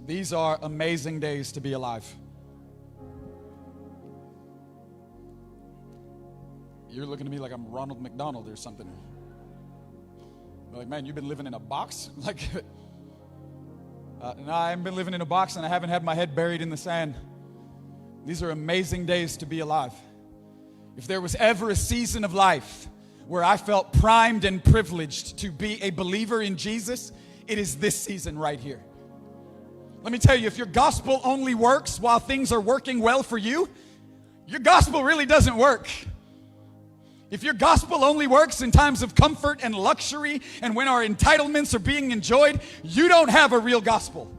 These are amazing days to be alive. You're looking at me like I'm Ronald McDonald or something. Like, man, you've been living in a box? Like, no, I haven't been living in a box, and I haven't had my head buried in the sand. These are amazing days to be alive. If there was ever a season of life where I felt primed and privileged to be a believer in Jesus, it is this season right here. Let me tell you, if your gospel only works while things are working well for you, your gospel really doesn't work. If your gospel only works in times of comfort and luxury and when our entitlements are being enjoyed, you don't have a real gospel.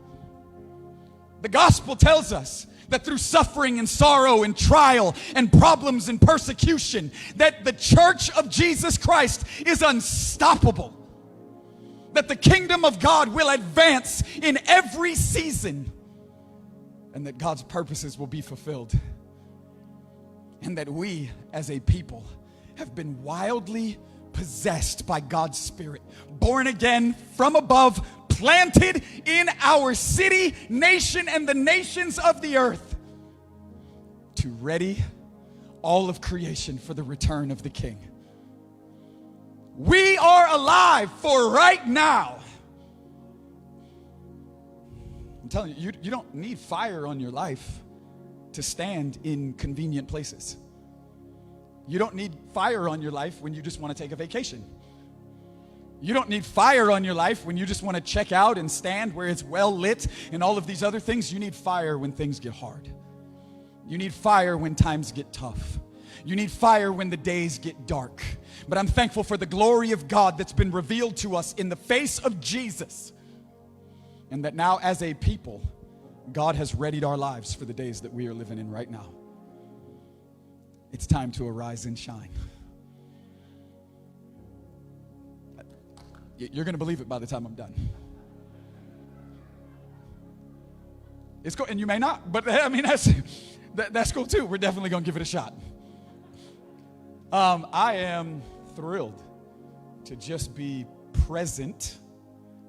The gospel tells us that through suffering and sorrow and trial and problems and persecution, that the church of Jesus Christ is unstoppable. That the kingdom of God will advance in every season, and that God's purposes will be fulfilled. And that we as a people have been wildly possessed by God's Spirit, born again from above, planted in our city, nation, and the nations of the earth to ready all of creation for the return of the King. We are alive for right now. I'm telling you, you don't need fire on your life to stand in convenient places. You don't need fire on your life when you just want to take a vacation. You don't need fire on your life when you just want to check out and stand where it's well lit and all of these other things. You need fire when things get hard. You need fire when times get tough. You need fire when the days get dark. But I'm thankful for the glory of God that's been revealed to us in the face of Jesus. And that now as a people, God has readied our lives for the days that we are living in right now. It's time to arise and shine. You're going to believe it by the time I'm done. It's cool, and you may not, but I mean, that's cool too. We're definitely going to give it a shot. I am thrilled to just be present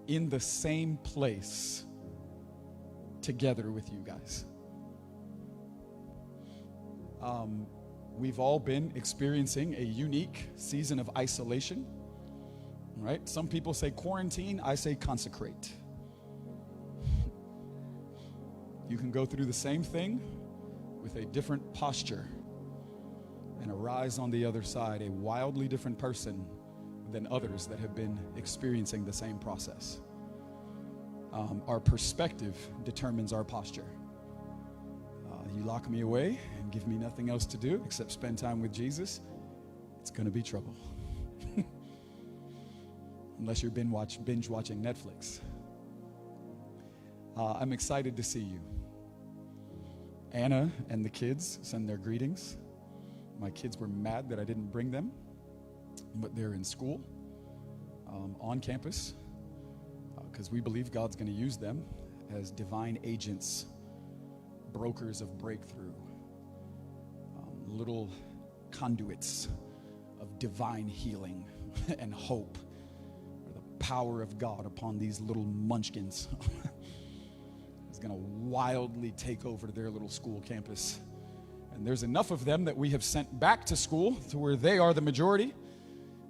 in the same place together with you guys. We've all been experiencing a unique season of isolation, right? Some people say quarantine, I say consecrate. You can go through the same thing with a different posture and arise on the other side a wildly different person than others that have been experiencing the same process. Our perspective determines our posture. You lock me away and give me nothing else to do except spend time with Jesus, it's going to be trouble. Unless you're binge watching Netflix. I'm excited to see you. Anna and the kids send their greetings. My kids were mad that I didn't bring them, but they're in school, on campus, because we believe God's going to use them as divine agents, brokers of breakthrough, little conduits of divine healing and hope, or the power of God upon these little munchkins. It's going to wildly take over their little school campus. And there's enough of them that we have sent back to school to where they are the majority.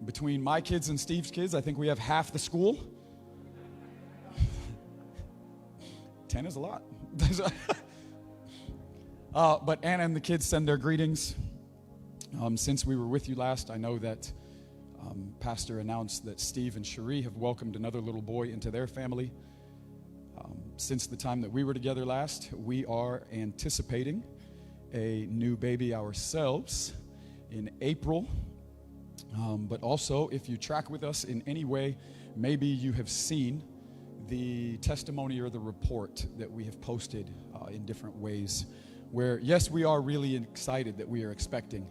Between my kids and Steve's kids, I think we have half the school. 10 is a lot. But Anna and the kids send their greetings. Since we were with you last, I know that Pastor announced that Steve and Cherie have welcomed another little boy into their family. Since the time that we were together last, we are anticipating a new baby ourselves in April. But also, if you track with us in any way, maybe you have seen the testimony or the report that we have posted in different ways, where, yes, we are really excited that we are expecting.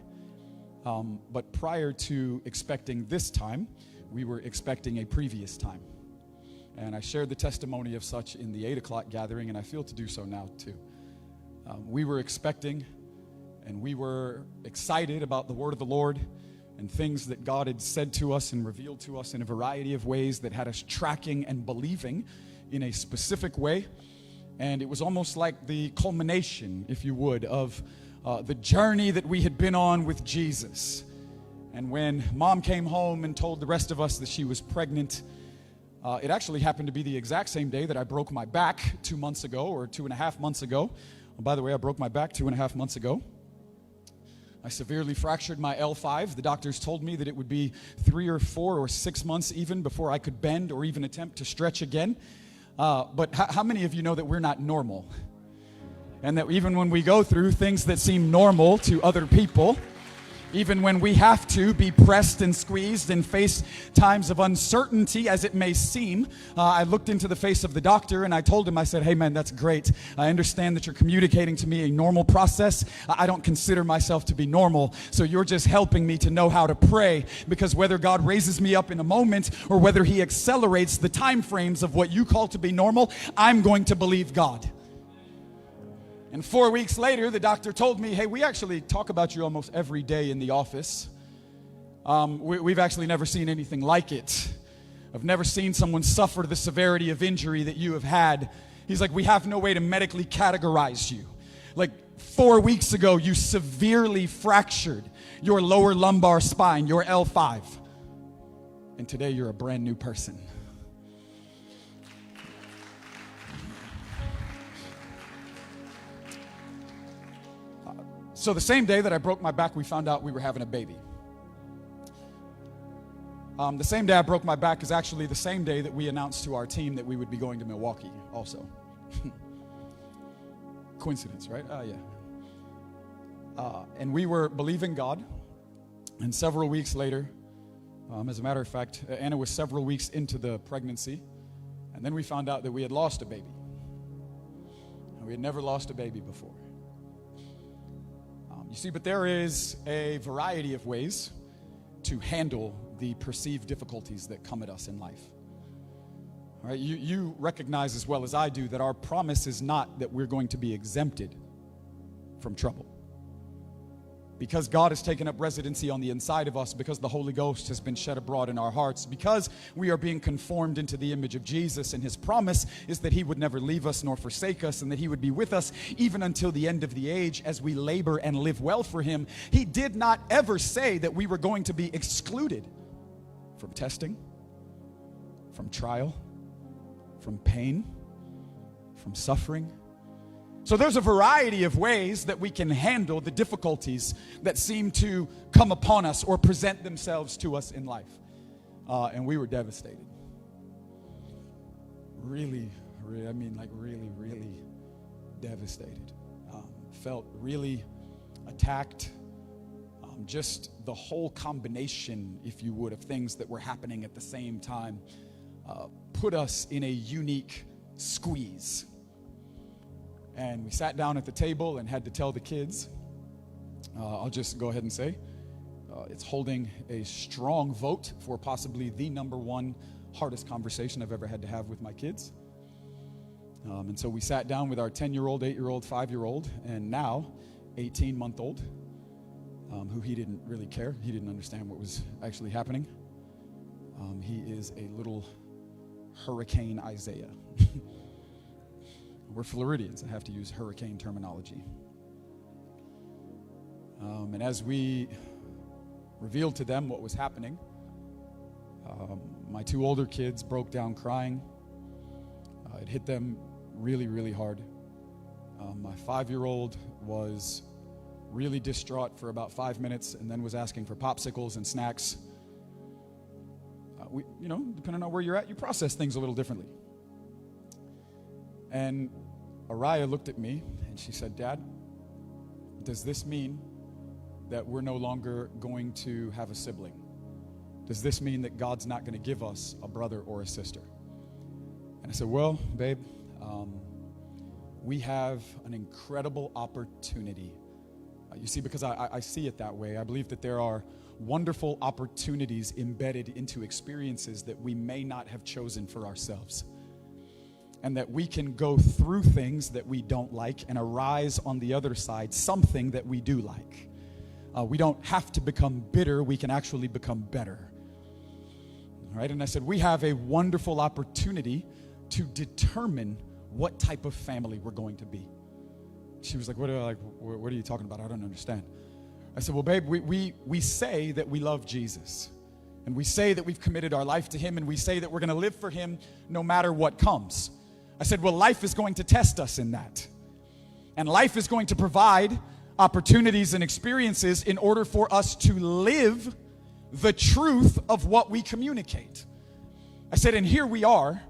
But prior to expecting this time, we were expecting a previous time. And I shared the testimony of such in the 8 o'clock gathering, and I feel to do so now too. We were expecting, and we were excited about the word of the Lord and things that God had said to us and revealed to us in a variety of ways that had us tracking and believing in a specific way. And it was almost like the culmination, if you would, of the journey that we had been on with Jesus. And when Mom came home and told the rest of us that she was pregnant, it actually happened to be the exact same day that I broke my back 2 months ago, or 2.5 months ago. Oh, by the way, I broke my back 2.5 months ago. I severely fractured my L5. The doctors told me that it would be 3 or 4 or 6 months even before I could bend or even attempt to stretch again. But how many of you know that we're not normal? And that even when we go through things that seem normal to other people, even when we have to be pressed and squeezed and face times of uncertainty as it may seem, I looked into the face of the doctor and I told him, I said, hey man, that's great. I understand that you're communicating to me a normal process. I don't consider myself to be normal. So you're just helping me to know how to pray, because whether God raises me up in a moment or whether he accelerates the time frames of what you call to be normal, I'm going to believe God. And 4 weeks later, the doctor told me, hey, we actually talk about you almost every day in the office. We've actually never seen anything like it. I've never seen someone suffer the severity of injury that you have had. He's like, we have no way to medically categorize you. Like 4 weeks ago, you severely fractured your lower lumbar spine, your L5. And today you're a brand new person. So the same day that I broke my back, we found out we were having a baby. The same day I broke my back is actually the same day that we announced to our team that we would be going to Milwaukee also. Coincidence, right? Yeah. And we were believing God, and several weeks later, as a matter of fact, Anna was several weeks into the pregnancy, and then we found out that we had lost a baby. And we had never lost a baby before. You see, but there is a variety of ways to handle the perceived difficulties that come at us in life. All right, you recognize as well as I do that our promise is not that we're going to be exempted from trouble. Because God has taken up residency on the inside of us, because the Holy Ghost has been shed abroad in our hearts, because we are being conformed into the image of Jesus, and his promise is that he would never leave us nor forsake us, and that he would be with us even until the end of the age as we labor and live well for him. He did not ever say that we were going to be excluded from testing, from trial, from pain, from suffering. So there's a variety of ways that we can handle the difficulties that seem to come upon us or present themselves to us in life. And we were devastated. Really devastated. Felt really attacked. Just the whole combination, if you would, of things that were happening at the same time put us in a unique squeeze. And we sat down at the table and had to tell the kids, I'll just go ahead and say, it's holding a strong vote for possibly the number one hardest conversation I've ever had to have with my kids. And so we sat down with our 10-year-old, 8-year-old, 5-year-old, and now 18-month-old, who he didn't really care. He didn't understand what was actually happening. He is a little Hurricane Isaiah. We're Floridians. I have to use hurricane terminology. And as we revealed to them what was happening, my 2 older kids broke down crying. It hit them really, really hard. My 5-year-old was really distraught for about 5 minutes and then was asking for popsicles and snacks. Depending on where you're at, you process things a little differently. And Araya looked at me and she said, Dad, does this mean that we're no longer going to have a sibling? Does this mean that God's not going to give us a brother or a sister? And I said, well, babe, we have an incredible opportunity. You see, because I see it that way. I believe that there are wonderful opportunities embedded into experiences that we may not have chosen for ourselves. And that we can go through things that we don't like and arise on the other side something that we do like. We don't have to become bitter. We can actually become better. All right? And I said, we have a wonderful opportunity to determine what type of family we're going to be. She was like, what are you talking about? I don't understand. I said, well, babe, we say that we love Jesus. And we say that we've committed our life to him, and we say that we're going to live for him no matter what comes. I said, well, life is going to test us in that. And life is going to provide opportunities and experiences in order for us to live the truth of what we communicate. I said, and here we are,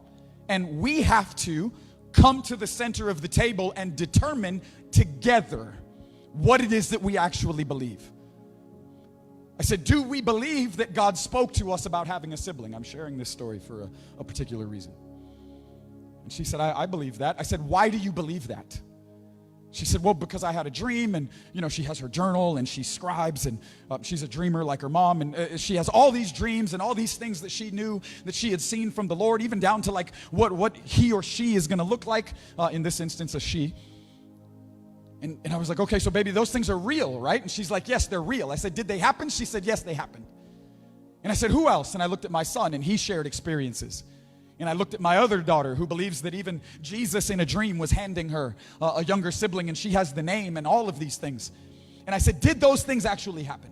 and we have to come to the center of the table and determine together what it is that we actually believe. I said, do we believe that God spoke to us about having a sibling? I'm sharing this story for a particular reason. And she said, I believe that. I said, why do you believe that? She said, well, because I had a dream, and, she has her journal, and she scribes, and she's a dreamer like her mom, and she has all these dreams and all these things that she knew that she had seen from the Lord, even down to like what he or she is going to look like, in this instance, a she. And I was like, okay, so baby, those things are real, right? And she's like, yes, they're real. I said, did they happen? She said, yes, they happened. And I said, who else? And I looked at my son, and he shared experiences. And I looked at my other daughter, who believes that even Jesus in a dream was handing her a younger sibling, and she has the name and all of these things. And I said, did those things actually happen?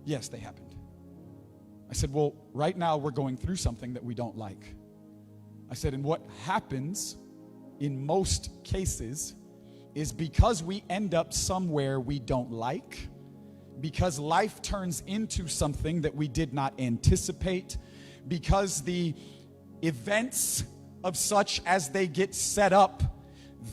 Yes, they happened. I said, well, right now we're going through something that we don't like. I said, and what happens in most cases is because we end up somewhere we don't like, because life turns into something that we did not anticipate, because the events of such as they get set up,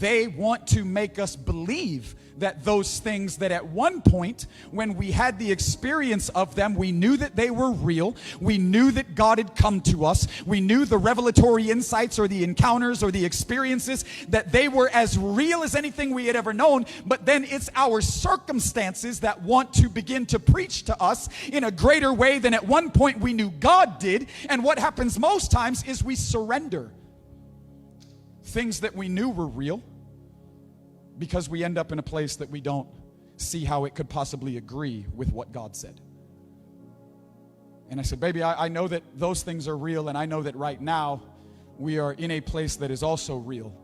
they want to make us believe that those things that at one point, when we had the experience of them, we knew that they were real. We knew that God had come to us. We knew the revelatory insights or the encounters or the experiences, that they were as real as anything we had ever known. But then it's our circumstances that want to begin to preach to us in a greater way than at one point we knew God did. And what happens most times is we surrender things that we knew were real, because we end up in a place that we don't see how it could possibly agree with what God said. And I said, baby, I know that those things are real, and I know that right now we are in a place that is also real.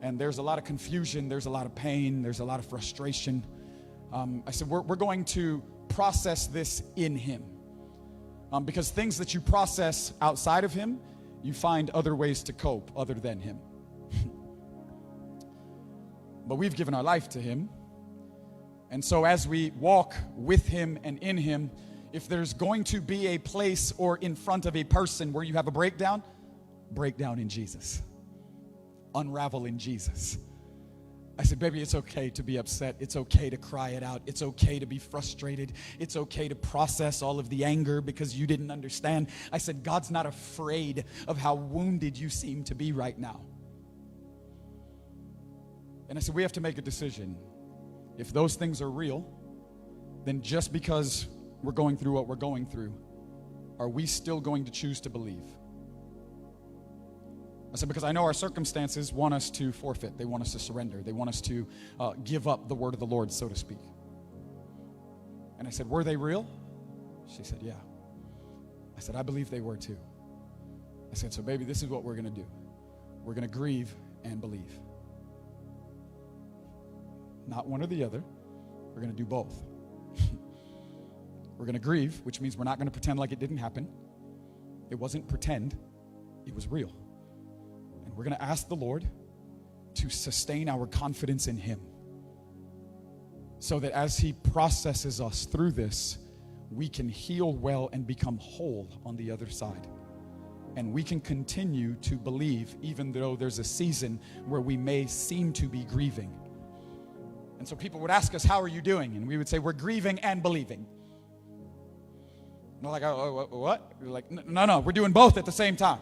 And there's a lot of confusion, there's a lot of pain, there's a lot of frustration. I said, we're going to process this in him. Because things that you process outside of him, you find other ways to cope other than him. But we've given our life to him. And so as we walk with him and in him, if there's going to be a place or in front of a person where you have a breakdown, break down in Jesus. Unravel in Jesus. I said, baby, it's okay to be upset. It's okay to cry it out. It's okay to be frustrated. It's okay to process all of the anger because you didn't understand. I said, God's not afraid of how wounded you seem to be right now. And I said, we have to make a decision. If those things are real, then just because we're going through what we're going through, are we still going to choose to believe? I said, because I know our circumstances want us to forfeit. They want us to surrender. They want us to give up the word of the Lord, so to speak. And I said, were they real? She said, yeah. I said, I believe they were too. I said, so baby, this is what we're going to do. We're going to grieve and believe. Not one or the other. We're going to do both. We're going to grieve, which means we're not going to pretend like it didn't happen. It wasn't pretend. It was real. And we're going to ask the Lord to sustain our confidence in him, so that as he processes us through this, we can heal well and become whole on the other side. And we can continue to believe even though there's a season where we may seem to be grieving. And so people would ask us, how are you doing? And we would say, we're grieving and believing. And they're like, oh, what? We're like, no, we're doing both at the same time.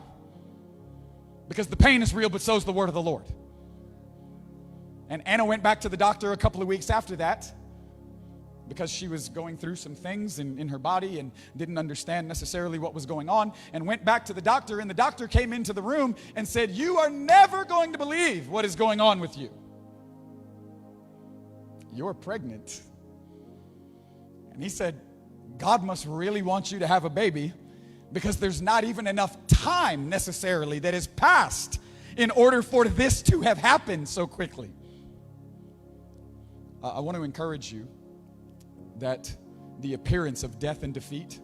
Because the pain is real, but so is the word of the Lord. And Anna went back to the doctor a couple of weeks after that, because she was going through some things in her body and didn't understand necessarily what was going on, and went back to the doctor, and the doctor came into the room and said, you are never going to believe what is going on with you. You're pregnant. And he said, God must really want you to have a baby, because there's not even enough time necessarily that has passed in order for this to have happened so quickly. I want to encourage you that the appearance of death and defeat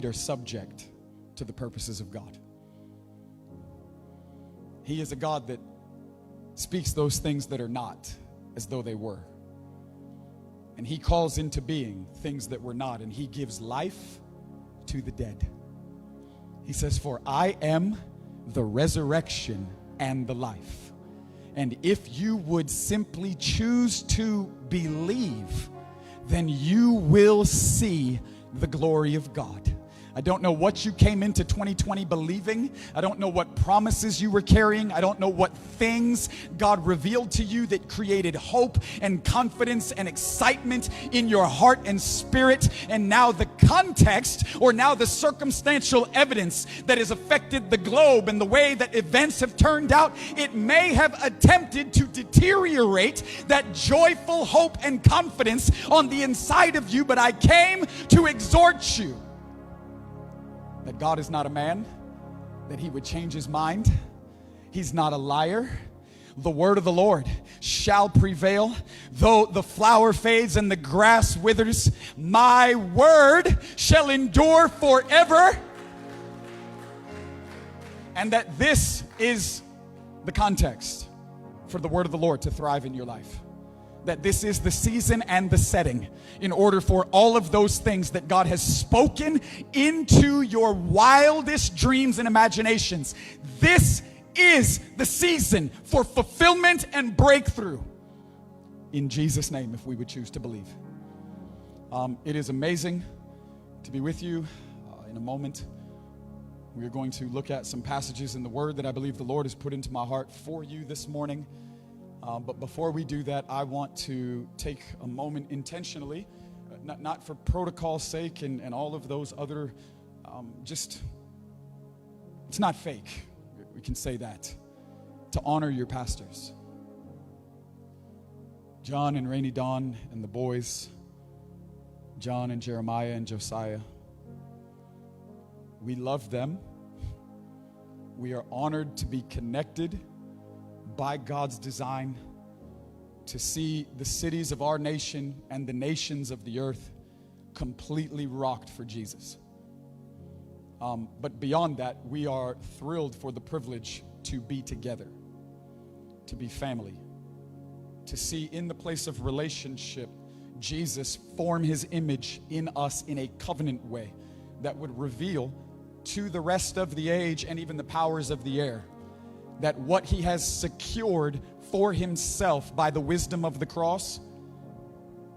are subject to the purposes of God. He is a God that speaks those things that are not as though they were. And he calls into being things that were not, and he gives life to the dead. He says, "For I am the resurrection and the life." And if you would simply choose to believe, then you will see the glory of God. I don't know what you came into 2020 believing. I don't know what promises you were carrying. I don't know what things God revealed to you that created hope and confidence and excitement in your heart and spirit. And now the context, or now the circumstantial evidence that has affected the globe and the way that events have turned out, it may have attempted to deteriorate that joyful hope and confidence on the inside of you. But I came to exhort you that God is not a man, that he would change his mind. He's not a liar. The word of the Lord shall prevail. Though the flower fades and the grass withers, my word shall endure forever. And that this is the context for the word of the Lord to thrive in your life. That this is the season and the setting in order for all of those things that God has spoken into your wildest dreams and imaginations. This is the season for fulfillment and breakthrough. In Jesus' name, if we would choose to believe. It is amazing to be with you. In a moment, we are going to look at some passages in the Word that I believe the Lord has put into my heart for you this morning. But before we do that, I want to take a moment intentionally, not for protocol's sake and all of those other, it's not fake, we can say that, to honor your pastors. John and Rainy Dawn and the boys, John and Jeremiah and Josiah. We love them. We are honored to be connected by God's design to see the cities of our nation and the nations of the earth completely rocked for Jesus. But beyond that, we are thrilled for the privilege to be together, to be family, to see in the place of relationship Jesus form his image in us in a covenant way that would reveal to the rest of the age and even the powers of the air that what he has secured for himself by the wisdom of the cross,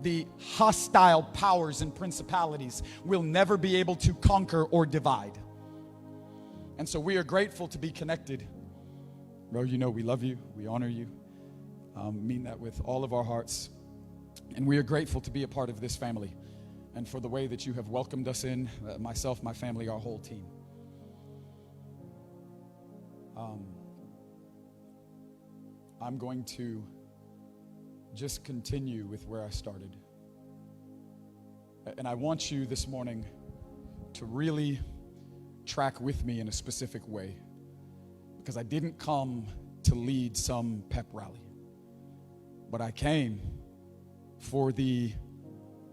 the hostile powers and principalities will never be able to conquer or divide. And so we are grateful to be connected. Bro, you know we love you, we honor you, mean that with all of our hearts. And we are grateful to be a part of this family and for the way that you have welcomed us in, myself, my family, our whole team. I'm going to just continue with where I started. And I want you this morning to really track with me in a specific way, because I didn't come to lead some pep rally, but I came for the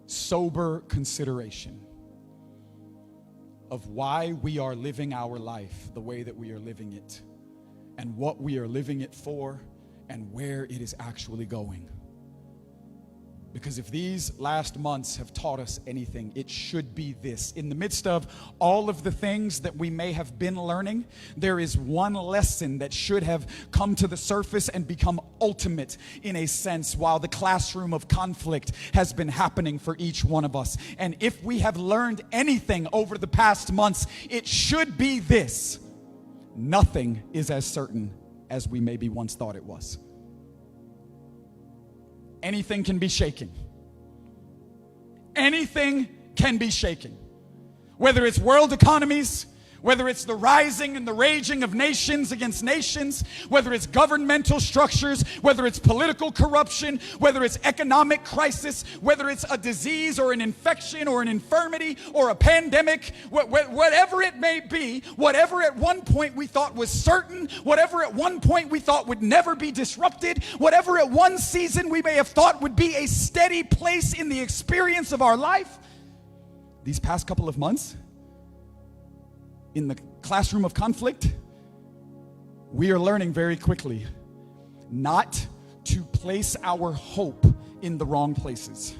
sober consideration of why we are living our life the way that we are living it, and what we are living it for, and where it is actually going. Because if these last months have taught us anything, it should be this. In the midst of all of the things that we may have been learning, there is one lesson that should have come to the surface and become ultimate in a sense while the classroom of conflict has been happening for each one of us. And if we have learned anything over the past months, it should be this: nothing is as certain as we maybe once thought it was. Anything can be shaken. Anything can be shaken. Whether it's world economies, Whether it's the rising and the raging of nations against nations, whether it's governmental structures, whether it's political corruption, whether it's economic crisis, whether it's a disease or an infection or an infirmity or a pandemic, whatever it may be, whatever at one point we thought was certain, whatever at one point we thought would never be disrupted, whatever at one season we may have thought would be a steady place in the experience of our life, these past couple of months, in the classroom of conflict, we are learning very quickly not to place our hope in the wrong places.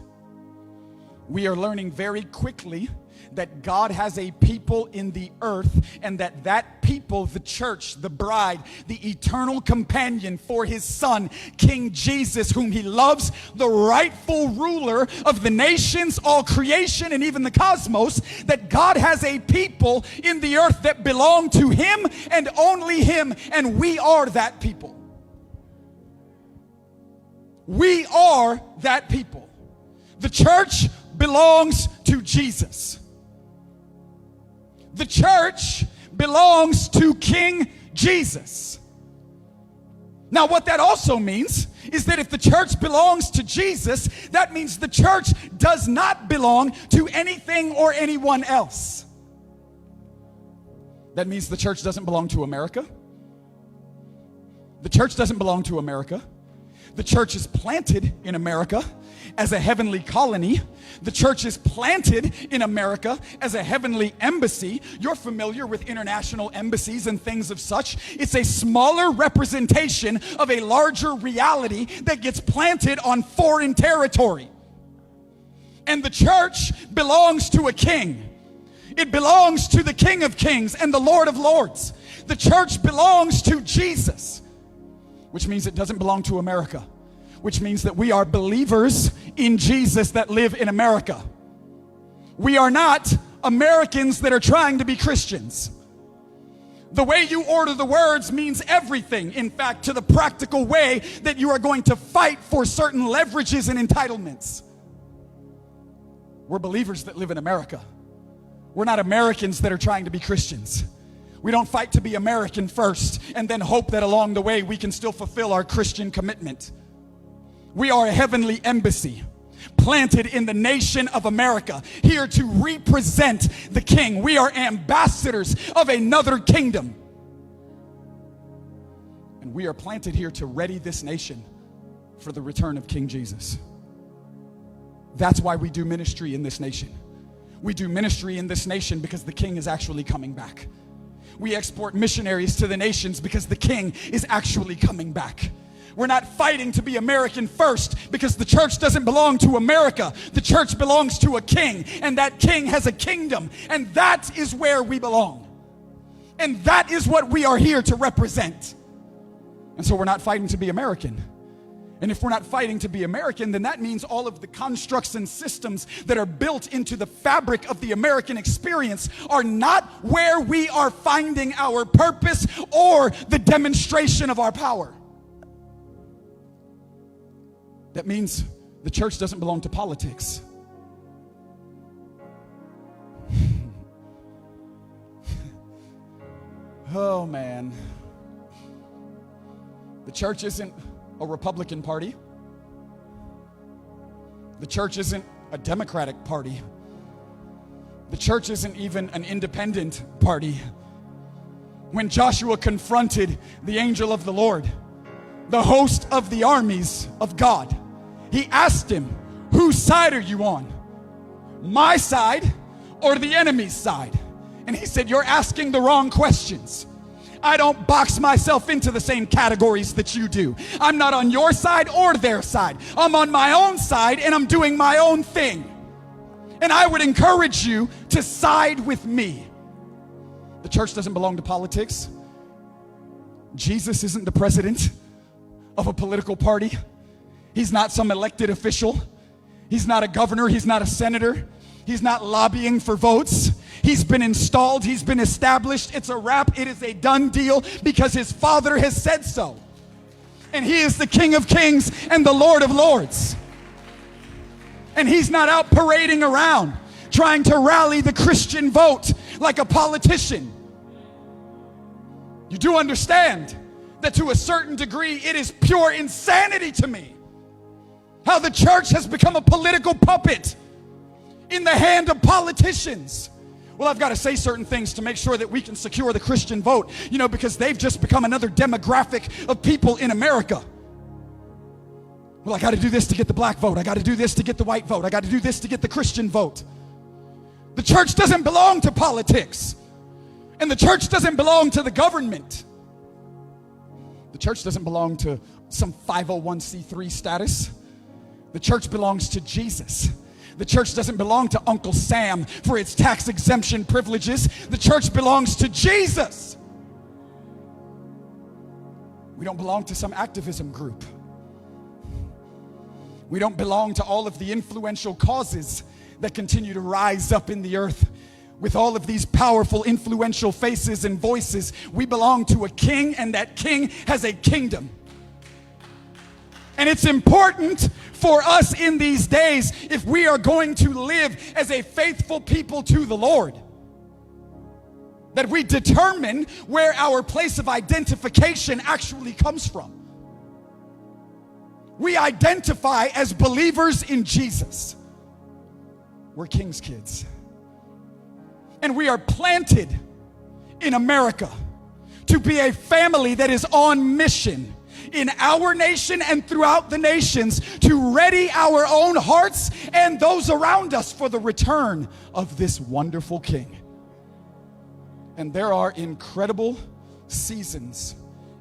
We are learning very quickly that God has a people in the earth, and that people, the church, the bride, the eternal companion for his son, King Jesus, whom he loves, the rightful ruler of the nations, all creation, and even the cosmos, that God has a people in the earth that belong to him and only him, and we are that people. We are that people. The church belongs to Jesus. The church belongs to King Jesus. Now, what that also means is that if the church belongs to Jesus, that means the church does not belong to anything or anyone else. That means the church doesn't belong to America. The church doesn't belong to America. The church is planted in America as a heavenly colony. The church is planted in America as a heavenly embassy. You're familiar with international embassies and things of such. It's a smaller representation of a larger reality that gets planted on foreign territory. And the church belongs to a king. It belongs to the King of Kings and the Lord of Lords. The church belongs to Jesus, which means it doesn't belong to America, which means that we are believers in Jesus that live in America. We are not Americans that are trying to be Christians. The way you order the words means everything, in fact, to the practical way that you are going to fight for certain leverages and entitlements. We're believers that live in America. We're not Americans that are trying to be Christians. We don't fight to be American first and then hope that along the way we can still fulfill our Christian commitment. We are a heavenly embassy planted in the nation of America, here to represent the King. We are ambassadors of another kingdom. And we are planted here to ready this nation for the return of King Jesus. That's why we do ministry in this nation. We do ministry in this nation because the King is actually coming back. We export missionaries to the nations because the King is actually coming back. We're not fighting to be American first because the church doesn't belong to America. The church belongs to a king, and that king has a kingdom, and that is where we belong. And that is what we are here to represent. And so we're not fighting to be American. And if we're not fighting to be American, then that means all of the constructs and systems that are built into the fabric of the American experience are not where we are finding our purpose or the demonstration of our power. That means the church doesn't belong to politics. Oh, man. The church isn't a Republican party. The church isn't a Democratic party. The church isn't even an independent party. When Joshua confronted the angel of the Lord, the host of the armies of God, he asked him, whose side are you on? My side or the enemy's side? And he said, you're asking the wrong questions. I don't box myself into the same categories that you do. I'm not on your side or their side. I'm on my own side and I'm doing my own thing. And I would encourage you to side with me. The church doesn't belong to politics. Jesus isn't the president of a political party. He's not some elected official. He's not a governor. He's not a senator. He's not lobbying for votes. He's been installed. He's been established. It's a wrap. It is a done deal because his Father has said so. And he is the King of Kings and the Lord of Lords. And he's not out parading around trying to rally the Christian vote like a politician. You do understand that to a certain degree, it is pure insanity to me how the church has become a political puppet in the hand of politicians. Well, I've got to say certain things to make sure that we can secure the Christian vote, because they've just become another demographic of people in America. Well, I got to do this to get the black vote. I got to do this to get the white vote. I got to do this to get the Christian vote. The church doesn't belong to politics. And the church doesn't belong to the government. The church doesn't belong to some 501c3 status. The church belongs to Jesus. The church doesn't belong to Uncle Sam for its tax exemption privileges. The church belongs to Jesus. We don't belong to some activism group. We don't belong to all of the influential causes that continue to rise up in the earth with all of these powerful, influential faces and voices. We belong to a king, and that king has a kingdom. And it's important for us in these days, if we are going to live as a faithful people to the Lord, that we determine where our place of identification actually comes from. We identify as believers in Jesus. We're King's kids. And we are planted in America to be a family that is on mission in our nation and throughout the nations to ready our own hearts and those around us for the return of this wonderful King. And there are incredible seasons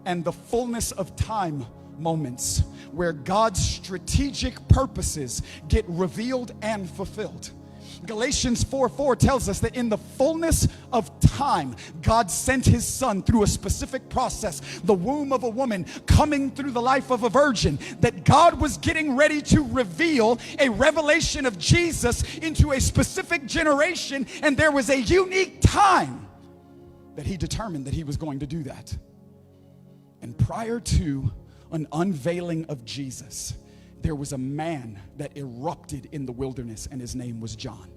and the fullness of time moments where God's strategic purposes get revealed and fulfilled. Galatians 4:4 tells us that in the fullness of time, God sent his son through a specific process, the womb of a woman, coming through the life of a virgin, that God was getting ready to reveal a revelation of Jesus into a specific generation, and there was a unique time that he determined that he was going to do that. And prior to an unveiling of Jesus, there was a man that erupted in the wilderness, and his name was John.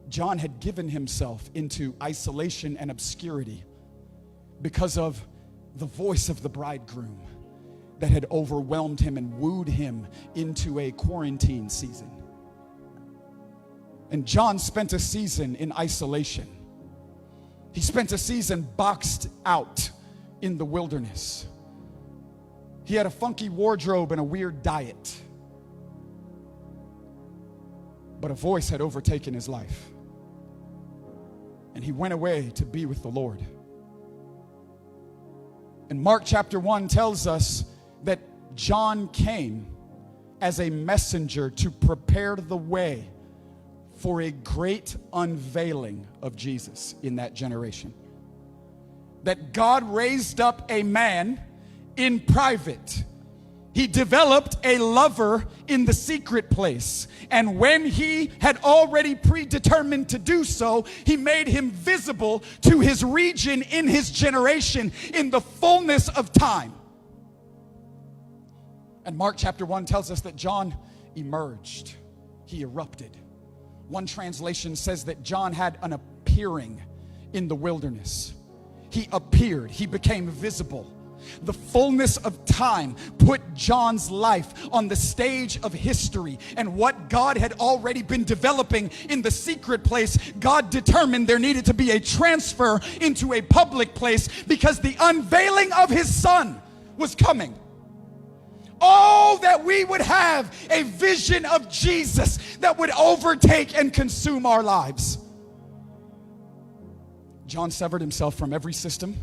John had given himself into isolation and obscurity because of the voice of the bridegroom that had overwhelmed him and wooed him into a quarantine season. And John spent a season in isolation. He spent a season boxed out in the wilderness. He had a funky wardrobe and a weird diet. But a voice had overtaken his life. And he went away to be with the Lord. And Mark chapter 1 tells us that John came as a messenger to prepare the way for a great unveiling of Jesus in that generation. That God raised up a man in private. He developed a lover in the secret place. And when he had already predetermined to do so, he made him visible to his region in his generation in the fullness of time. And Mark chapter 1 tells us that John emerged. He erupted. One translation says that John had an appearing in the wilderness. He appeared. He became visible. The fullness of time put John's life on the stage of history, and what God had already been developing in the secret place, God determined there needed to be a transfer into a public place because the unveiling of his son was coming. Oh, that we would have a vision of Jesus that would overtake and consume our lives. John severed himself from every system.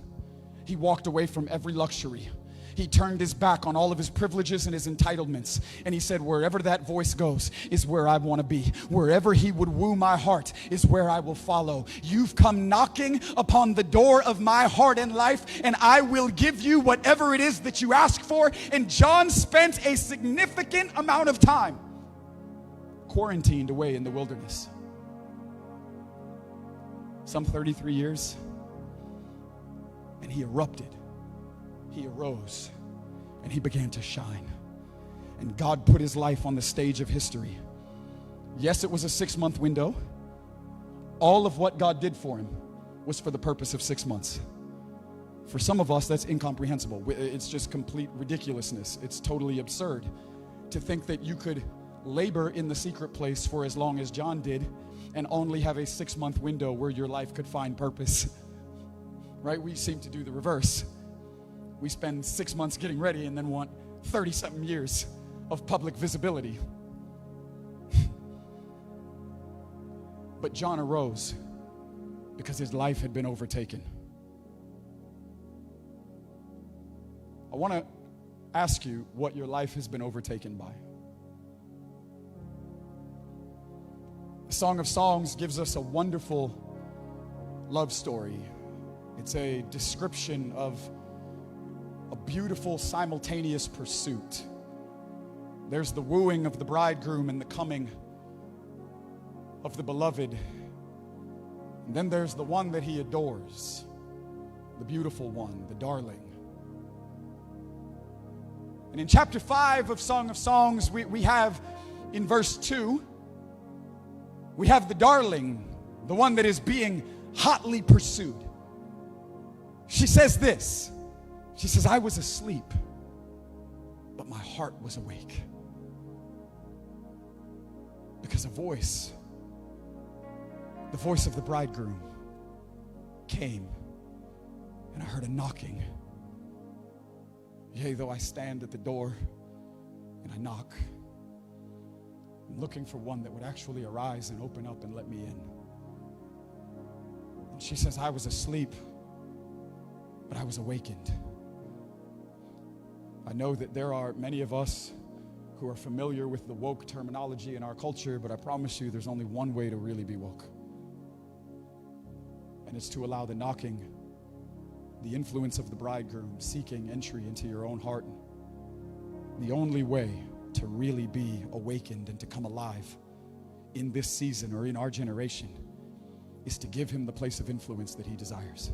He walked away from every luxury. He turned his back on all of his privileges and his entitlements. And he said, wherever that voice goes is where I want to be. Wherever he would woo my heart is where I will follow. You've come knocking upon the door of my heart and life, and I will give you whatever it is that you ask for. And John spent a significant amount of time quarantined away in the wilderness. Some 33 years. And he erupted, he arose, and he began to shine. And God put his life on the stage of history. Yes, it was a 6-month window. All of what God did for him was for the purpose of 6 months. For some of us, that's incomprehensible. It's just complete ridiculousness. It's totally absurd to think that you could labor in the secret place for as long as John did and only have a 6-month window where your life could find purpose. Right? We seem to do the reverse. We spend 6 months getting ready and then want 30-something years of public visibility. But John arose because his life had been overtaken. I want to ask you what your life has been overtaken by. The Song of Songs gives us a wonderful love story. It's a description of a beautiful simultaneous pursuit. There's the wooing of the bridegroom and the coming of the beloved. And then there's the one that he adores, the beautiful one, the darling. And in chapter 5 of Song of Songs, we have in verse 2, we have the darling, the one that is being hotly pursued. She says this. She says, I was asleep, but my heart was awake. Because a voice, the voice of the bridegroom, came, and I heard a knocking. Yea, though I stand at the door and I knock, I'm looking for one that would actually arise and open up and let me in. And she says, I was asleep, but I was awakened. I know that there are many of us who are familiar with the woke terminology in our culture, but I promise you there's only one way to really be woke. And it's to allow the knocking, the influence of the bridegroom seeking entry into your own heart. The only way to really be awakened and to come alive in this season or in our generation is to give him the place of influence that he desires.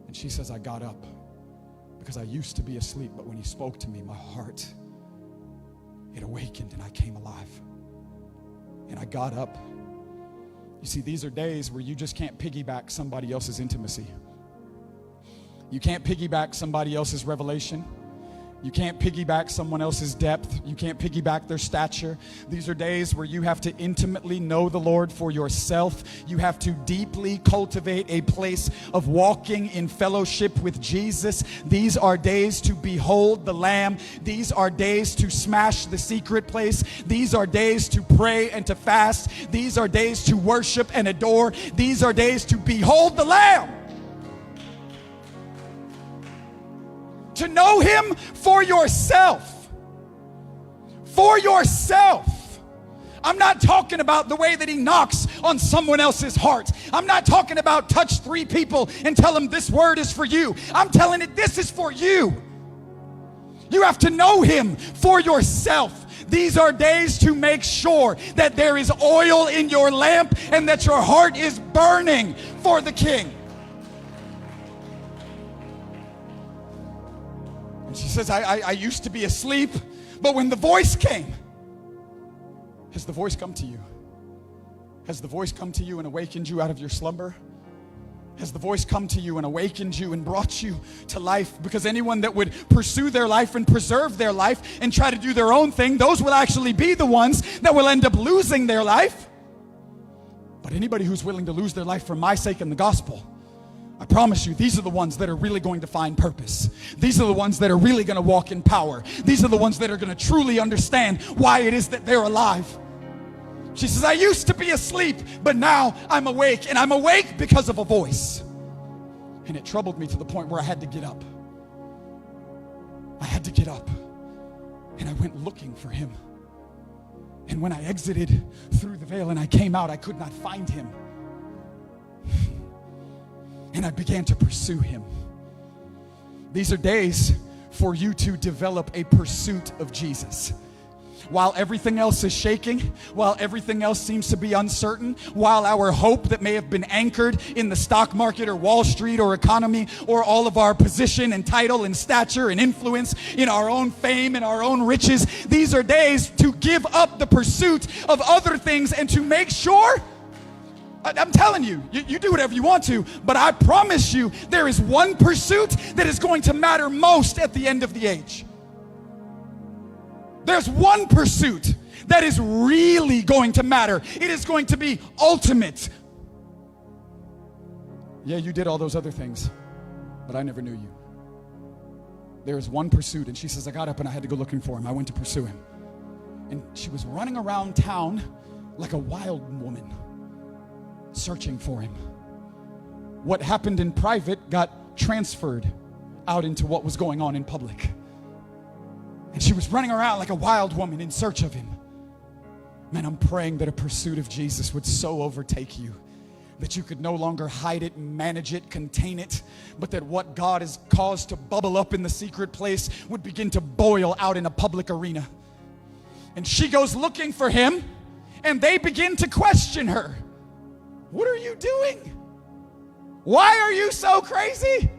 And she says, I got up because I used to be asleep, but when he spoke to me, my heart, it awakened and I came alive. And I got up. You see, these are days where you just can't piggyback somebody else's intimacy. You can't piggyback somebody else's revelation. You can't piggyback someone else's depth. You can't piggyback their stature. These are days where you have to intimately know the Lord for yourself. You have to deeply cultivate a place of walking in fellowship with Jesus. These are days to behold the Lamb. These are days to smash the secret place. These are days to pray and to fast. These are days to worship and adore. These are days to behold the Lamb. To know him for yourself. For yourself. I'm not talking about the way that he knocks on someone else's heart. I'm not talking about touch 3 people and tell them this word is for you. I'm telling it this is for you. You have to know him for yourself. These are days to make sure that there is oil in your lamp and that your heart is burning for the King. And she says, I used to be asleep, but when the voice came, has the voice come to you? Has the voice come to you and awakened you out of your slumber? Has the voice come to you and awakened you and brought you to life? Because anyone that would pursue their life and preserve their life and try to do their own thing, those will actually be the ones that will end up losing their life. But anybody who's willing to lose their life for my sake and the gospel, I promise you, these are the ones that are really going to find purpose. These are the ones that are really going to walk in power. These are the ones that are going to truly understand why it is that they're alive. She says, I used to be asleep, but now I'm awake. And I'm awake because of a voice. And it troubled me to the point where I had to get up. I had to get up. And I went looking for him. And when I exited through the veil and I came out, I could not find him. And I began to pursue him. These are days for you to develop a pursuit of Jesus. While everything else is shaking, while everything else seems to be uncertain, while our hope that may have been anchored in the stock market or Wall Street or economy or all of our position and title and stature and influence in our own fame and our own riches, these are days to give up the pursuit of other things and to make sure I'm telling you, you do whatever you want to, but I promise you there is one pursuit that is going to matter most at the end of the age. There's one pursuit that is really going to matter. It is going to be ultimate. Yeah, you did all those other things, but I never knew you. There is one pursuit, and she says, I got up and I had to go looking for him. I went to pursue him. And she was running around town like a wild woman, searching for him. What happened in private got transferred out into what was going on in public. And she was running around like a wild woman in search of him. Man, I'm praying that a pursuit of Jesus would so overtake you that you could no longer hide it, manage it, contain it, but that what God has caused to bubble up in the secret place would begin to boil out in a public arena. And she goes looking for him, and they begin to question her. What are you doing? Why are you so crazy?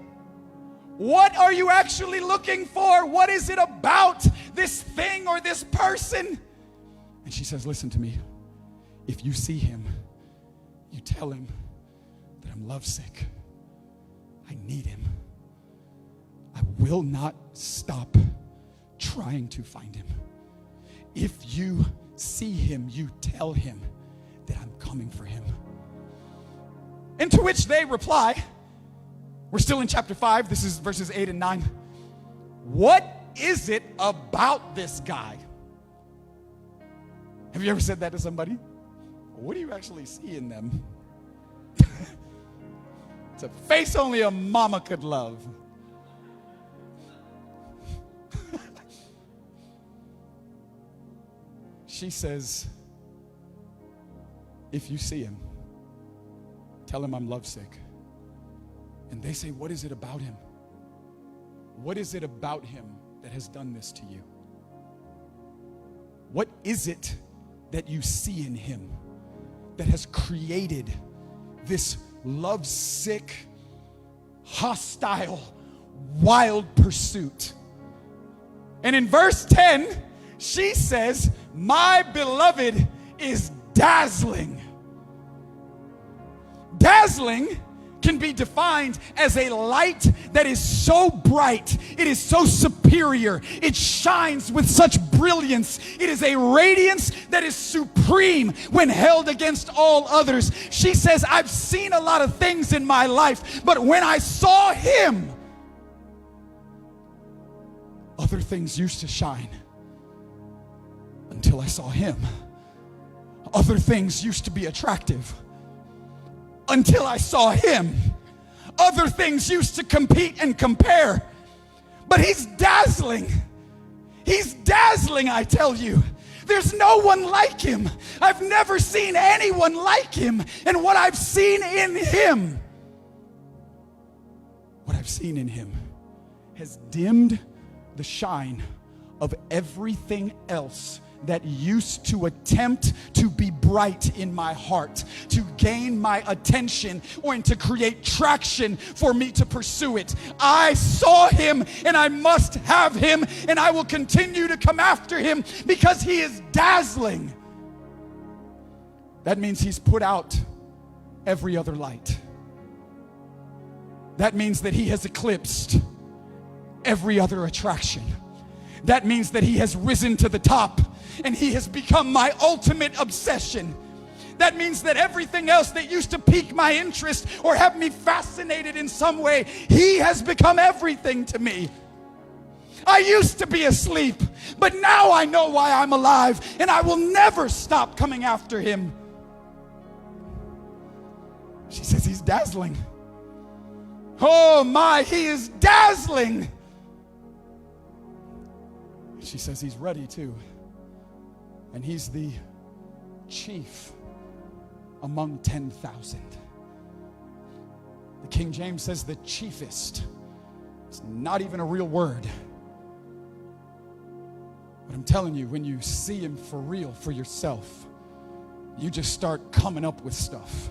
What are you actually looking for? What is it about this thing or this person? And she says, listen to me. If you see him, you tell him that I'm lovesick. I need him. I will not stop trying to find him. If you see him, you tell him that I'm coming for him. And to which they reply, we're still in chapter 5, this is verses 8 and 9. What is it about this guy? Have you ever said that to somebody? What do you actually see in them? It's a face only a mama could love. She says, if you see him, tell him I'm lovesick. And they say, what is it about him? What is it about him that has done this to you? What is it that you see in him that has created this lovesick, hostile, wild pursuit? And in verse 10, she says, my beloved is dazzling. Dazzling can be defined as a light that is so bright, it is so superior, it shines with such brilliance, it is a radiance that is supreme when held against all others. She says, I've seen a lot of things in my life, but when I saw him, other things used to shine until I saw him. Other things used to be attractive until I saw him. Other things used to compete and compare, but he's dazzling. He's dazzling, I tell you. There's no one like him. I've never seen anyone like him. And what I've seen in him, has dimmed the shine of everything else that used to attempt to be bright in my heart, to gain my attention, or to create traction for me to pursue it. I saw him, and I must have him, and I will continue to come after him because he is dazzling. That means he's put out every other light. That means that he has eclipsed every other attraction. That means that he has risen to the top and he has become my ultimate obsession. That means that everything else that used to pique my interest or have me fascinated in some way, he has become everything to me. I used to be asleep, but now I know why I'm alive, and I will never stop coming after him. She says he's dazzling. Oh my, he is dazzling. She says he's ready too. And he's the chief among 10,000. The King James says the chiefest. It's not even a real word. But I'm telling you, when you see him for real, for yourself, you just start coming up with stuff.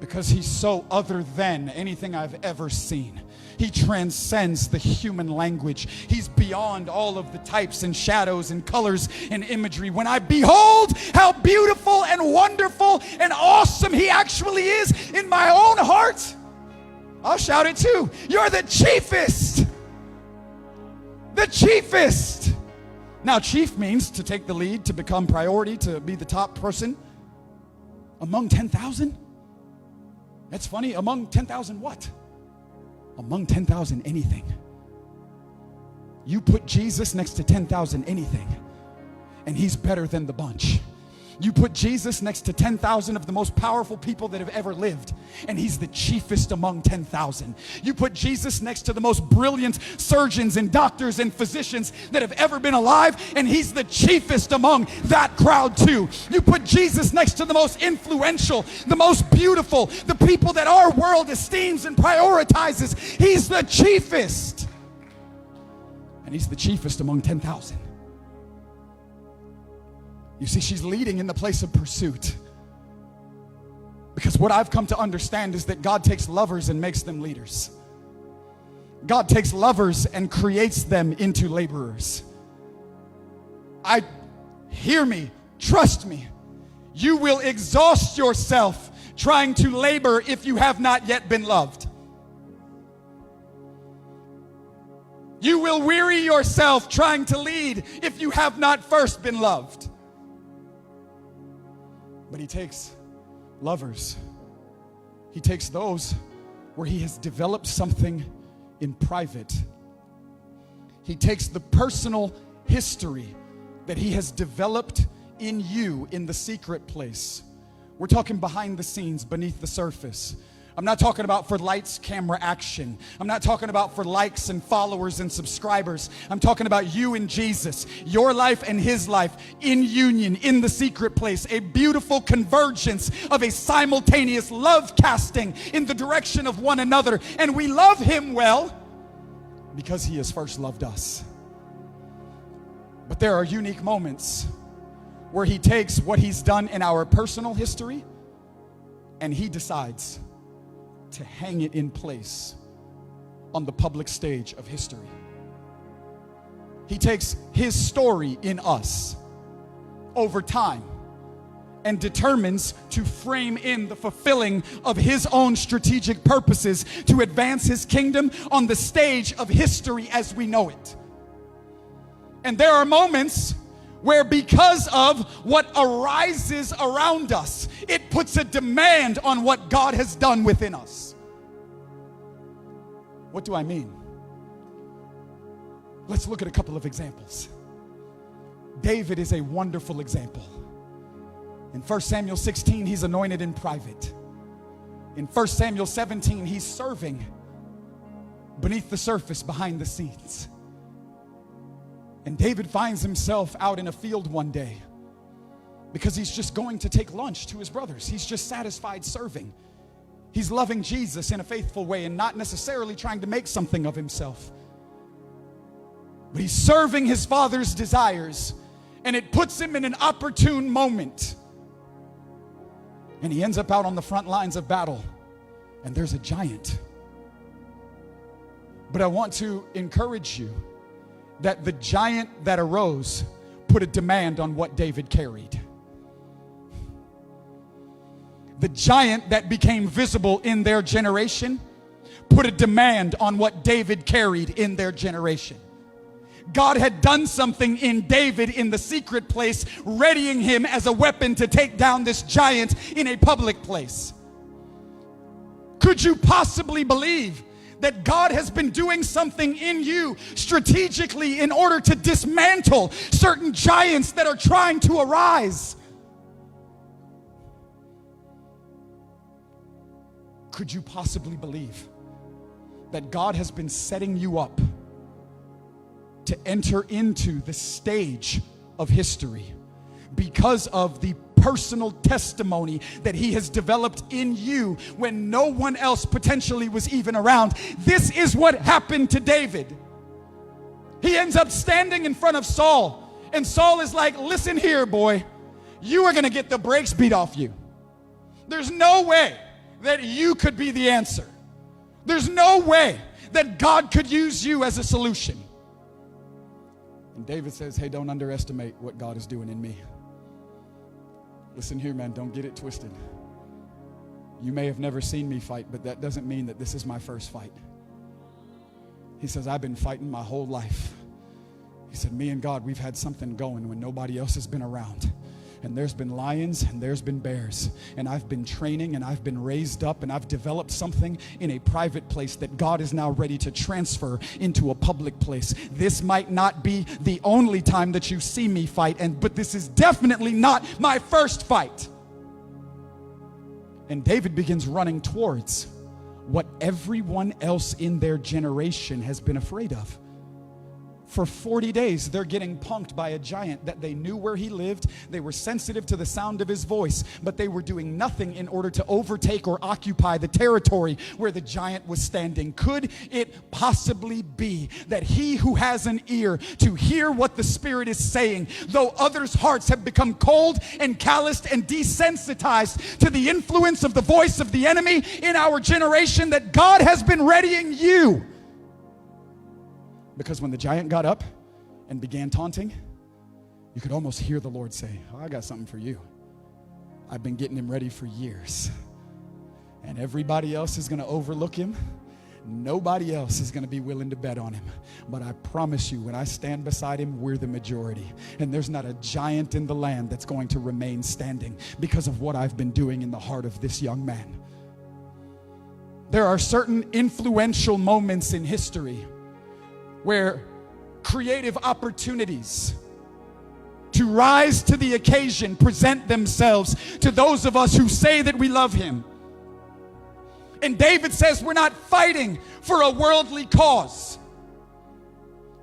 Because he's so other than anything I've ever seen. He transcends the human language. He's beyond all of the types and shadows and colors and imagery. When I behold how beautiful and wonderful and awesome he actually is in my own heart, I'll shout it too. You're the chiefest. The chiefest. Now, chief means to take the lead, to become priority, to be the top person. Among 10,000? That's funny. Among 10,000 what? Among 10,000 anything. You put Jesus next to 10,000 anything, and he's better than the bunch. You put Jesus next to 10,000 of the most powerful people that have ever lived, and he's the chiefest among 10,000. You put Jesus next to the most brilliant surgeons and doctors and physicians that have ever been alive, and he's the chiefest among that crowd too. You put Jesus next to the most influential, the most beautiful, the people that our world esteems and prioritizes. He's the chiefest. And he's the chiefest among 10,000. You see, she's leading in the place of pursuit. Because what I've come to understand is that God takes lovers and makes them leaders. God takes lovers and creates them into laborers. Hear me, trust me. You will exhaust yourself trying to labor if you have not yet been loved. You will weary yourself trying to lead if you have not first been loved. But he takes lovers. He takes those where he has developed something in private. He takes the personal history that he has developed in you in the secret place. We're talking behind the scenes, beneath the surface. I'm not talking about for lights, camera, action. I'm not talking about for likes and followers and subscribers. I'm talking about you and Jesus, your life and his life in union, in the secret place, a beautiful convergence of a simultaneous love casting in the direction of one another. And we love him well because he has first loved us. But there are unique moments where he takes what he's done in our personal history and he decides to hang it in place on the public stage of history. He takes his story in us over time and determines to frame in the fulfilling of his own strategic purposes to advance his kingdom on the stage of history as we know it. And there are moments where, because of what arises around us, it puts a demand on what God has done within us. What do I mean? Let's look at a couple of examples. David is a wonderful example. In 1 Samuel 16, he's anointed in private. In 1 Samuel 17, he's serving beneath the surface, behind the scenes. And David finds himself out in a field one day because he's just going to take lunch to his brothers. He's just satisfied serving. He's loving Jesus in a faithful way and not necessarily trying to make something of himself. But he's serving his father's desires, and it puts him in an opportune moment. And he ends up out on the front lines of battle, and there's a giant. But I want to encourage you that the giant that arose put a demand on what David carried. The giant that became visible in their generation put a demand on what David carried in their generation. God had done something in David in the secret place, readying him as a weapon to take down this giant in a public place. Could you possibly believe that God has been doing something in you strategically in order to dismantle certain giants that are trying to arise? Could you possibly believe that God has been setting you up to enter into the stage of history because of the personal testimony that he has developed in you when no one else potentially was even around? This is what happened to David. He ends up standing in front of Saul, and Saul is like, listen here, boy, you are going to get the brakes beat off you. There's no way that you could be the answer. There's no way that God could use you as a solution. And David says, hey, don't underestimate what God is doing in me. Listen here, man, don't get it twisted. You may have never seen me fight, but that doesn't mean that this is my first fight. He says, I've been fighting my whole life. He said, me and God, we've had something going when nobody else has been around. And there's been lions and there's been bears. And I've been training and I've been raised up and I've developed something in a private place that God is now ready to transfer into a public place. This might not be the only time that you see me fight, but this is definitely not my first fight. And David begins running towards what everyone else in their generation has been afraid of. For 40 days, they're getting punked by a giant that they knew where he lived. They were sensitive to the sound of his voice, but they were doing nothing in order to overtake or occupy the territory where the giant was standing. Could it possibly be that he who has an ear to hear what the Spirit is saying, though others' hearts have become cold and calloused and desensitized to the influence of the voice of the enemy in our generation, that God has been readying you? Because when the giant got up and began taunting, you could almost hear the Lord say, oh, I got something for you. I've been getting him ready for years. And everybody else is going to overlook him. Nobody else is going to be willing to bet on him. But I promise you, when I stand beside him, we're the majority. And there's not a giant in the land that's going to remain standing because of what I've been doing in the heart of this young man. There are certain influential moments in history where creative opportunities to rise to the occasion present themselves to those of us who say that we love him. And David says we're not fighting for a worldly cause.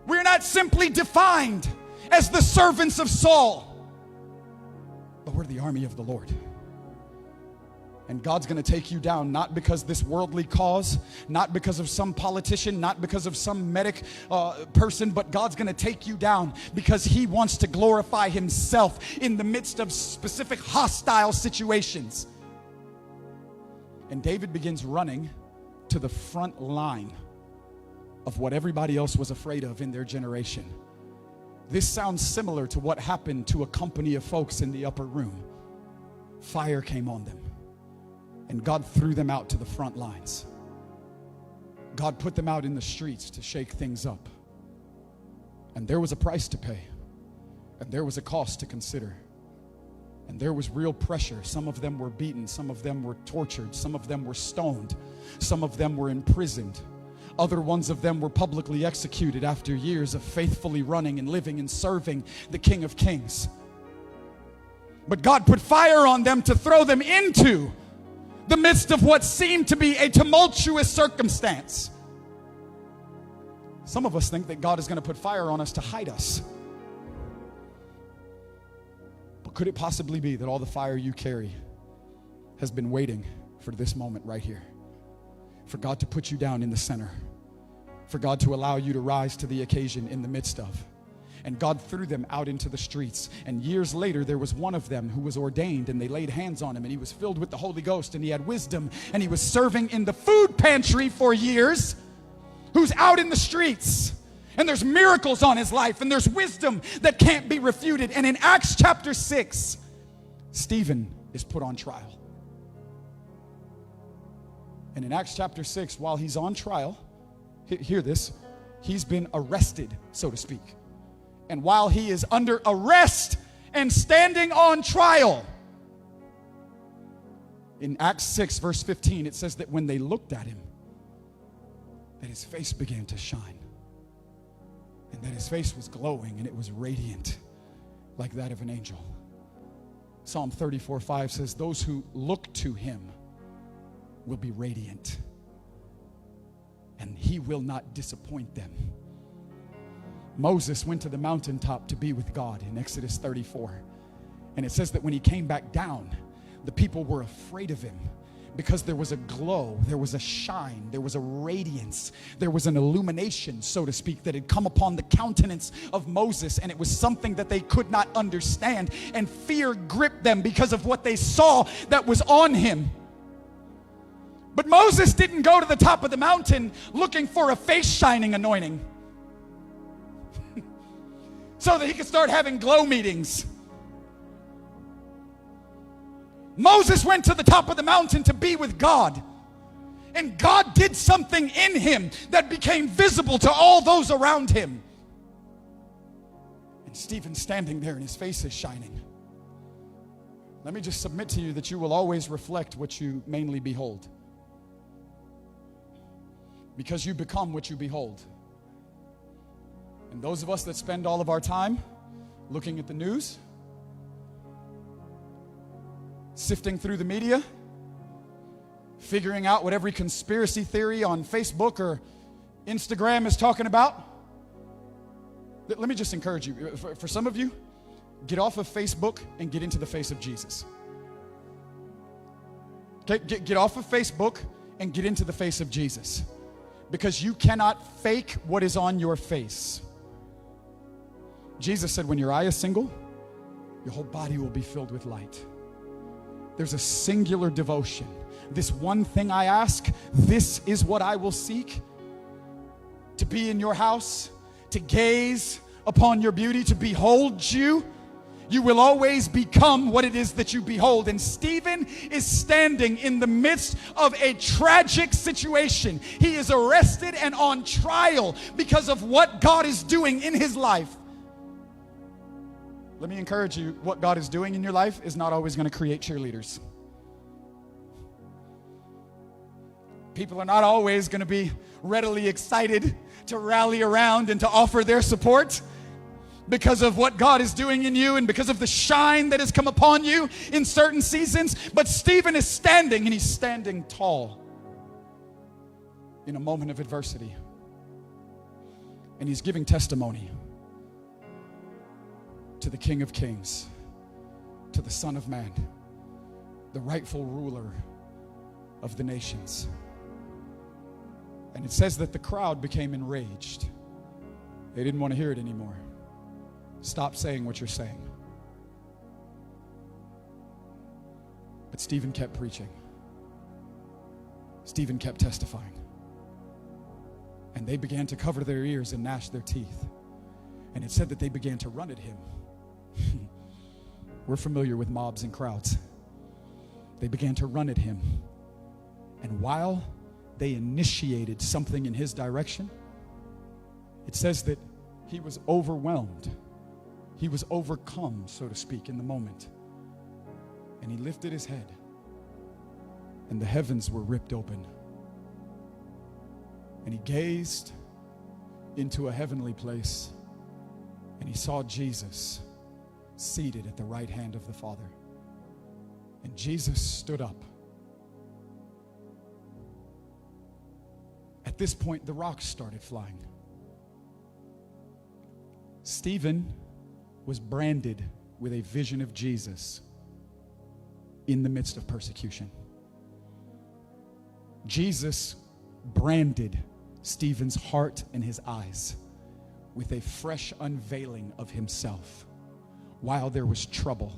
We're not simply defined as the servants of Saul, but we're the army of the Lord. And God's going to take you down, not because this worldly cause, not because of some politician, not because of some medic person, but God's going to take you down because he wants to glorify himself in the midst of specific hostile situations. And David begins running to the front line of what everybody else was afraid of in their generation. This sounds similar to what happened to a company of folks in the upper room. Fire came on them. And God threw them out to the front lines. God put them out in the streets to shake things up. And there was a price to pay. And there was a cost to consider. And there was real pressure. Some of them were beaten. Some of them were tortured. Some of them were stoned. Some of them were imprisoned. Other ones of them were publicly executed after years of faithfully running and living and serving the King of Kings. But God put fire on them to throw them into the midst of what seemed to be a tumultuous circumstance. Some of us think that God is going to put fire on us to hide us. But could it possibly be that all the fire you carry has been waiting for this moment right here? For God to put you down in the center. For God to allow you to rise to the occasion in the midst of. And God threw them out into the streets. And years later, there was one of them who was ordained, and they laid hands on him, and he was filled with the Holy Ghost, and he had wisdom, and he was serving in the food pantry for years, who's out in the streets. And there's miracles on his life, and there's wisdom that can't be refuted. And in Acts chapter 6, Stephen is put on trial. And in Acts chapter 6, while he's on trial, hear this, he's been arrested, so to speak. And while he is under arrest and standing on trial, in Acts 6, verse 15, it says that when they looked at him, that his face began to shine. And that his face was glowing and it was radiant like that of an angel. Psalm 34:5 says, those who look to him will be radiant, and he will not disappoint them. Moses went to the mountaintop to be with God in Exodus 34. And it says that when he came back down, the people were afraid of him because there was a glow, there was a shine, there was a radiance, there was an illumination, so to speak, that had come upon the countenance of Moses, and it was something that they could not understand, and fear gripped them because of what they saw that was on him. But Moses didn't go to the top of the mountain looking for a face shining anointing so that he could start having glow meetings. Moses went to the top of the mountain to be with God. And God did something in him that became visible to all those around him. And Stephen's standing there and his face is shining. Let me just submit to you that you will always reflect what you mainly behold. Because you become what you behold. And those of us that spend all of our time looking at the news, sifting through the media, figuring out what every conspiracy theory on Facebook or Instagram is talking about. Let me just encourage you. For some of you, get off of Facebook and get into the face of Jesus. Okay, get off of Facebook and get into the face of Jesus. Because you cannot fake what is on your face. Jesus said when your eye is single, your whole body will be filled with light. There's a singular devotion. This one thing I ask, this is what I will seek. To be in your house, to gaze upon your beauty, to behold you. You will always become what it is that you behold. And Stephen is standing in the midst of a tragic situation. He is arrested and on trial because of what God is doing in his life. Let me encourage you, what God is doing in your life is not always going to create cheerleaders. People are not always going to be readily excited to rally around and to offer their support because of what God is doing in you and because of the shine that has come upon you in certain seasons. But Stephen is standing, and he's standing tall in a moment of adversity. And he's giving testimony to the King of Kings, to the Son of Man, the rightful ruler of the nations. And it says that the crowd became enraged. They didn't want to hear it anymore. Stop saying what you're saying. But Stephen kept preaching. Stephen kept testifying. And they began to cover their ears and gnash their teeth. And it said that they began to run at him. We're familiar with mobs and crowds. They began to run at him. And while they initiated something in his direction, it says that he was overwhelmed. He was overcome, so to speak, in the moment. And he lifted his head, and the heavens were ripped open. And he gazed into a heavenly place, and he saw Jesus seated at the right hand of the Father. And Jesus stood up. At this point, the rocks started flying. Stephen was branded with a vision of Jesus in the midst of persecution. Jesus branded Stephen's heart and his eyes with a fresh unveiling of himself while there was trouble,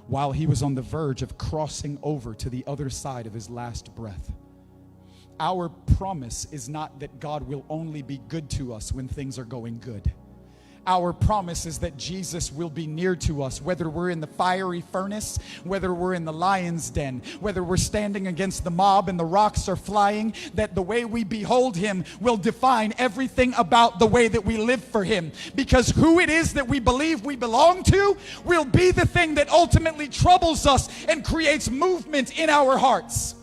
while he was on the verge of crossing over to the other side of his last breath. Our promise is not that God will only be good to us when things are going good. Our promise is that Jesus will be near to us, whether we're in the fiery furnace, whether we're in the lion's den, whether we're standing against the mob and the rocks are flying, that the way we behold him will define everything about the way that we live for him. Because who it is that we believe we belong to will be the thing that ultimately troubles us and creates movement in our hearts.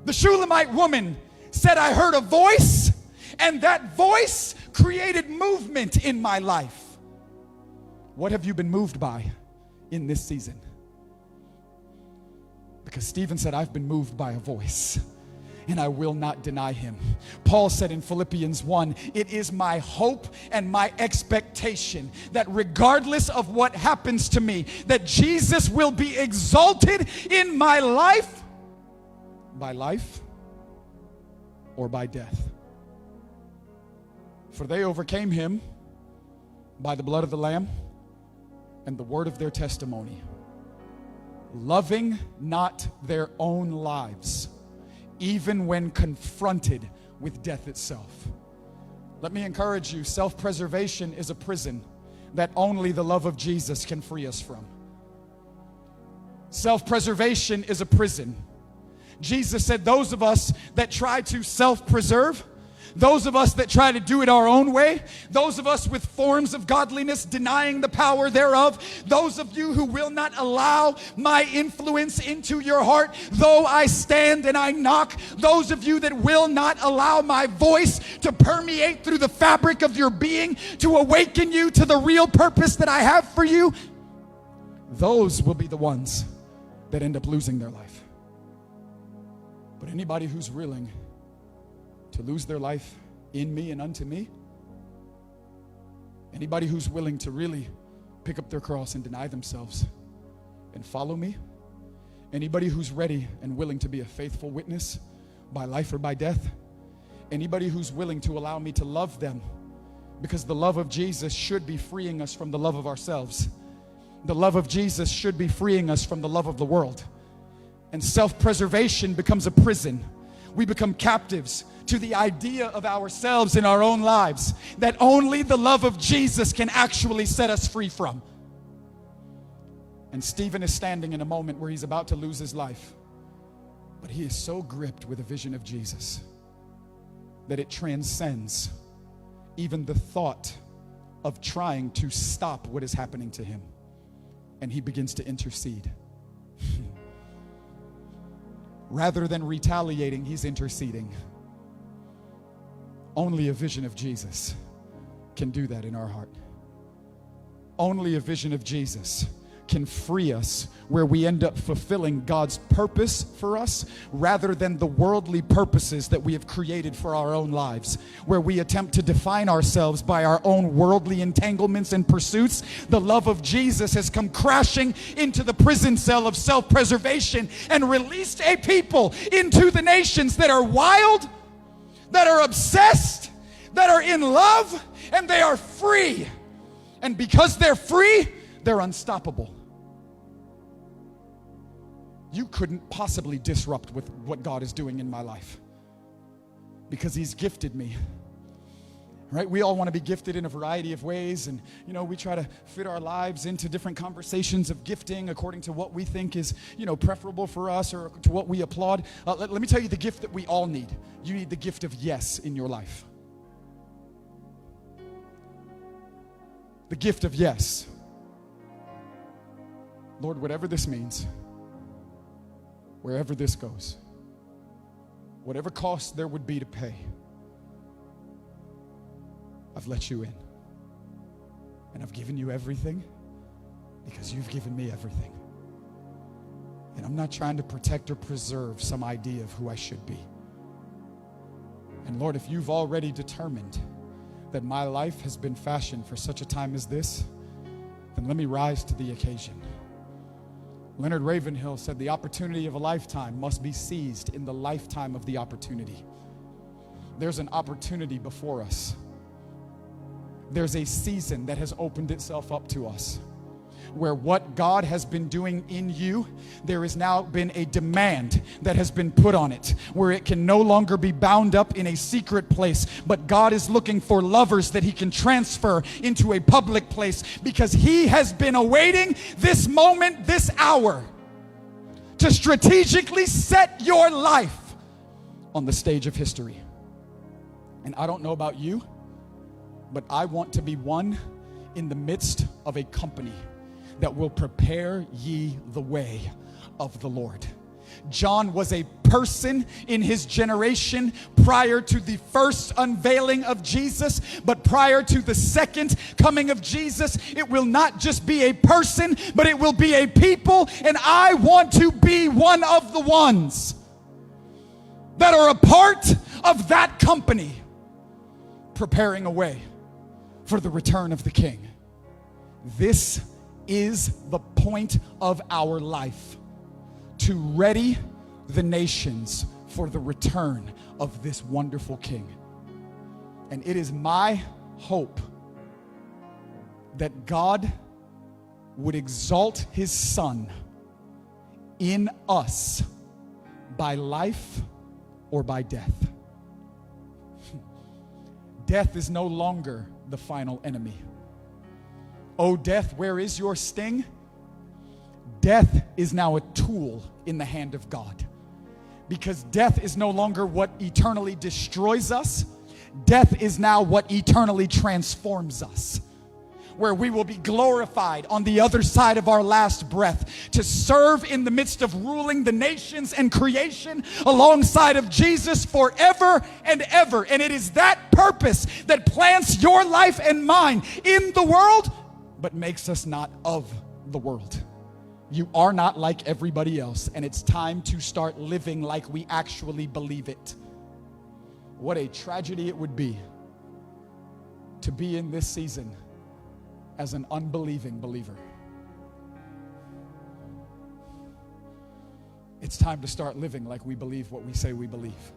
The Shulamite woman said, I heard a voice, and that voice created movement in my life. What have you been moved by in this season? Because Stephen said, I've been moved by a voice, and I will not deny him. Paul said in Philippians 1, it is my hope and my expectation that regardless of what happens to me, that Jesus will be exalted in my life, by life or by death. For they overcame him by the blood of the Lamb and the word of their testimony. loving not their own lives, even when confronted with death itself. Let me encourage you, self-preservation is a prison that only the love of Jesus can free us from. Self-preservation is a prison. Jesus said those of us that try to self-preserve, those of us that try to do it our own way, those of us with forms of godliness denying the power thereof, those of you who will not allow my influence into your heart, though I stand and I knock, those of you that will not allow my voice to permeate through the fabric of your being, to awaken you to the real purpose that I have for you, those will be the ones that end up losing their life. But anybody who's willing to lose their life in me and unto me, anybody who's willing to really pick up their cross and deny themselves and follow me, anybody who's ready and willing to be a faithful witness by life or by death, anybody who's willing to allow me to love them, because the love of Jesus should be freeing us from the love of ourselves. The love of Jesus should be freeing us from the love of the world. And self-preservation becomes a prison. We become captives to the idea of ourselves in our own lives that only the love of Jesus can actually set us free from. And Stephen is standing in a moment where he's about to lose his life, but he is so gripped with a vision of Jesus that it transcends even the thought of trying to stop what is happening to him. And he begins to intercede. Rather than retaliating, he's interceding. Only a vision of Jesus can do that in our heart. Only a vision of Jesus can free us where we end up fulfilling God's purpose for us rather than the worldly purposes that we have created for our own lives, where we attempt to define ourselves by our own worldly entanglements and pursuits. The love of Jesus has come crashing into the prison cell of self-preservation and released a people into the nations that are wild, that are obsessed, that are in love, and they are free. And because they're free, they're unstoppable. You couldn't possibly disrupt with what God is doing in my life because He's gifted me. Right? We all want to be gifted in a variety of ways, and we try to fit our lives into different conversations of gifting according to what we think is preferable for us or to what we applaud. Let me tell you the gift that we all need. You need the gift of yes in your life. The gift of yes. Lord, whatever this means, wherever this goes, whatever cost there would be to pay, I've let you in. And I've given you everything because you've given me everything. And I'm not trying to protect or preserve some idea of who I should be. And Lord, if you've already determined that my life has been fashioned for such a time as this, then let me rise to the occasion. Leonard Ravenhill said the opportunity of a lifetime must be seized in the lifetime of the opportunity. There's an opportunity before us. There's a season that has opened itself up to us where what God has been doing in you, there has now been a demand that has been put on it, where it can no longer be bound up in a secret place, but God is looking for lovers that He can transfer into a public place, because He has been awaiting this moment, this hour, to strategically set your life on the stage of history. And I don't know about you, but I want to be one in the midst of a company that will prepare ye the way of the Lord. John was a person in his generation prior to the first unveiling of Jesus, but prior to the second coming of Jesus, it will not just be a person, but it will be a people, and I want to be one of the ones that are a part of that company, preparing a way for the return of the King. This is the point of our life, to ready the nations for the return of this wonderful King. And it is my hope that God would exalt His Son in us by life or by death. Death is no longer the final enemy. Oh, death, where is your sting? Death is now a tool in the hand of God. Because death is no longer what eternally destroys us. Death is now what eternally transforms us. Where we will be glorified on the other side of our last breath to serve in the midst of ruling the nations and creation alongside of Jesus forever and ever. And it is that purpose that plants your life and mine in the world, but makes us not of the world. You are not like everybody else, and it's time to start living like we actually believe it. What a tragedy it would be to be in this season as an unbelieving believer. It's time to start living like we believe what we say we believe.